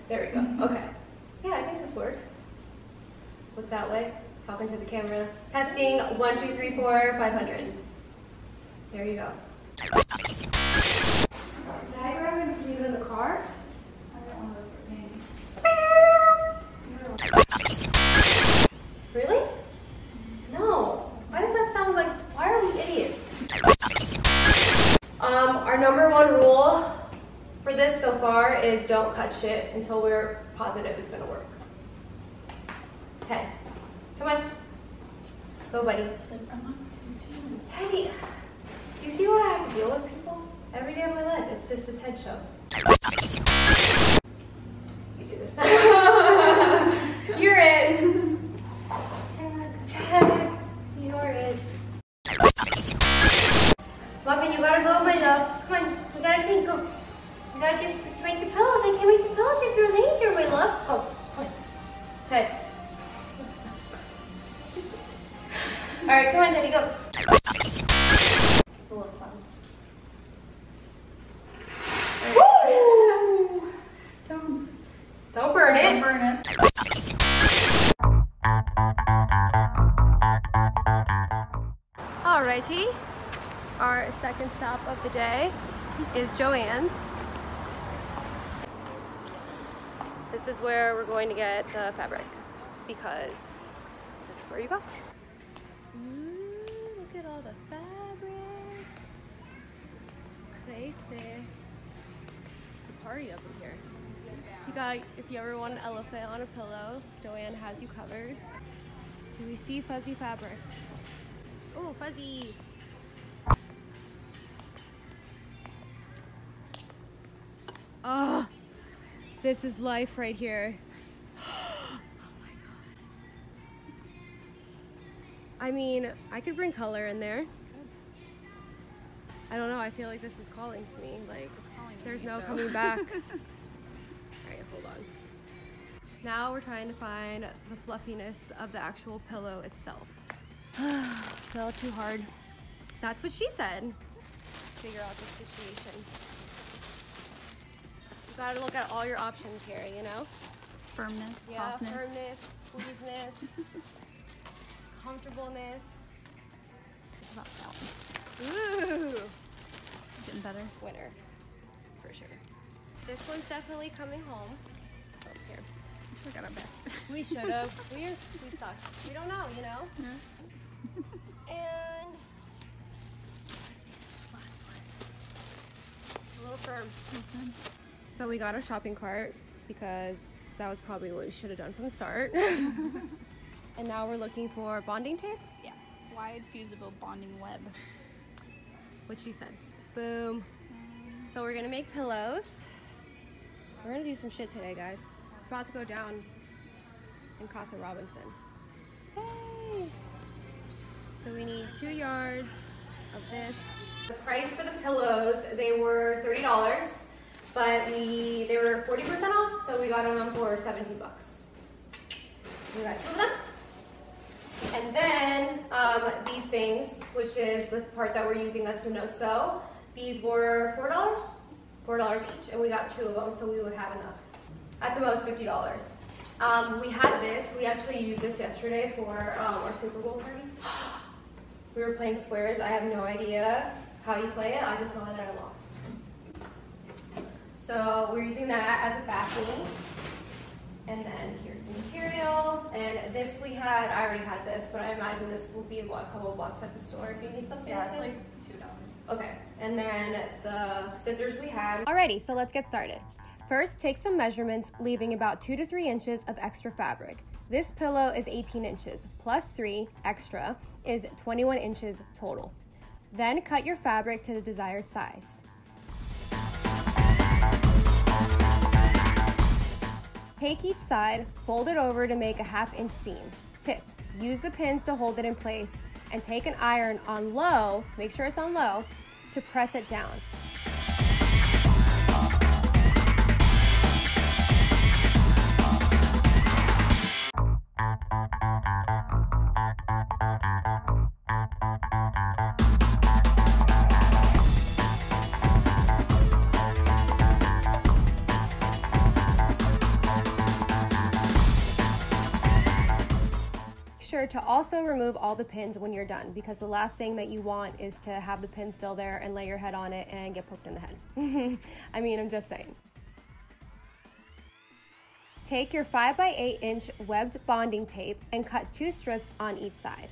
There we go. Okay. Yeah, I think this works. Look that way. Talking to the camera. Testing 1, 2, 3, 4, 500. There you go. Did I grab it to leave it in the car? I got one of those for candy. Really? No. Why does that sound like, why are we idiots? Our number one rule for this so far is don't cut shit until we're positive it's gonna work. Ted, come on. Go, buddy. Teddy, do you see what I have to deal with, people? Every day of my life, it's just a Ted show. You do this. You're it. Ted, you're it. Muffin, you gotta go, my love. Come on, you gotta clean, go. You gotta make the pillows. I can't make the pillows if you're laying there, my love. Go, come on. Ted. All right, come on, Teddy, go. A little fun. Right. Don't burn it. Don't burn it. Alrighty, our second stop of the day is Joann's. This is where we're going to get the fabric because this is where you go. Ooh, look at all the fabric. Crazy. It's a party up in here. You got, if you ever want an elephant on a pillow, Joann has you covered. Do we see fuzzy fabric? Oh, fuzzy. Oh, this is life right here. Oh my God. I mean, I could bring color in there. I don't know, I feel like this is calling to me. Like, there's no coming back. All right, hold on. Now we're trying to find the fluffiness of the actual pillow itself. Fell too hard. That's what she said. Figure out the situation. You gotta look at all your options here, you know? Firmness, yeah, softness. Firmness, squeezeness, comfortableness. It's about that one. Ooh! Getting better. Winner, for sure. This one's definitely coming home. Oh, here. We got our best. We should have. We suck. We don't know, you know? Yeah. And let's see this last one. A little firm. So we got a shopping cart because that was probably what we should have done from the start. And now we're looking for bonding tape. Yeah. Wide fusible bonding web. What she said. Boom. So we're gonna make pillows. We're gonna do some shit today, guys. It's about to go down in Casa Robinson. Yay! So we need 2 yards of this. The price for the pillows, they were $30, but they were 40% off, so we got them for 17 bucks. We got 2 of them. And then these things, which is the part that we're using, that's the no-sew. These were $4? $4 each, and we got 2 of them, so we would have enough. At the most, $50. We had this, we actually used this yesterday for our Super Bowl party. We were playing squares. I have no idea how you play it. I just know that I lost. So we're using that as a backing. And then here's the material. And this we had, I already had this, but I imagine this will be what, a couple bucks at the store if you need something like this? Yeah, it's like $2. Okay, and then the scissors we had. Alrighty, so let's get started. First, take some measurements, leaving about 2 to 3 inches of extra fabric. This pillow is 18 inches, plus 3 extra is 21 inches total. Then cut your fabric to the desired size. Take each side, fold it over to make a 1/2 inch seam. Tip, use the pins to hold it in place and take an iron on low, make sure it's on low, to press it down. to also remove all the pins when you're done, because the last thing that you want is to have the pin still there and lay your head on it and get poked in the head. I mean, I'm just saying. Take your 5 by 8 inch webbed bonding tape and cut 2 strips on each side.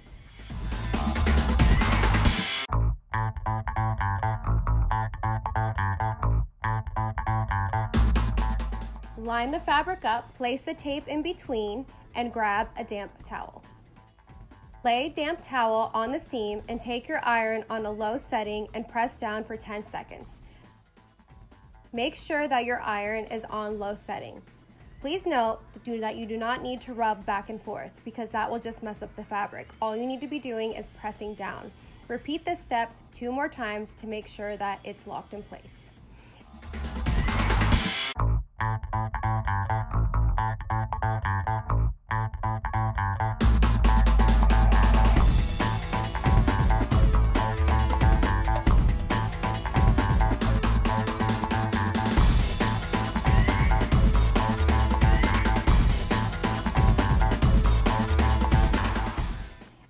Line the fabric up, place the tape in between, and grab a damp towel. Lay a damp towel on the seam and take your iron on a low setting and press down for 10 seconds. Make sure that your iron is on low setting. Please note that you do not need to rub back and forth, because that will just mess up the fabric. All you need to be doing is pressing down. Repeat this step 2 more times to make sure that it's locked in place.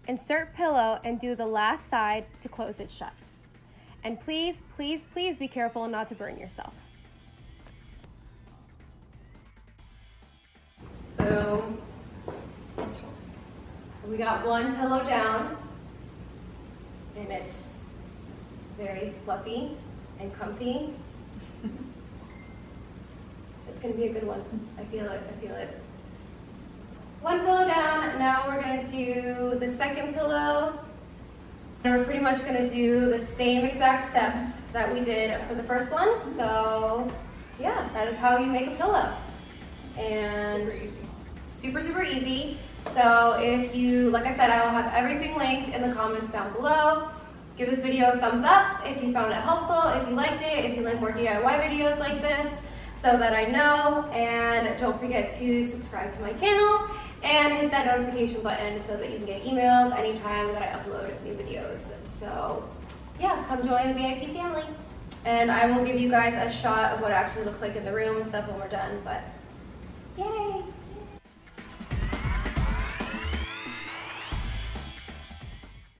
Insert pillow and do the last side to close it shut. And please, please, please be careful not to burn yourself. Boom. We got one pillow down, and it's very fluffy and comfy. It's gonna be a good one. I feel it, I feel it. One pillow down, now we're gonna do the second pillow. And we're pretty much gonna do the same exact steps that we did for the first one. So yeah, that is how you make a pillow. And super, super easy. So if you, like I said, I will have everything linked in the comments down below. Give this video a thumbs up if you found it helpful, if you liked it, if you like more DIY videos like this, so that I know. And don't forget to subscribe to my channel and hit that notification button so that you can get emails anytime that I upload new videos. So yeah, come join the VIP family. And I will give you guys a shot of what it actually looks like in the room and stuff when we're done, but yay!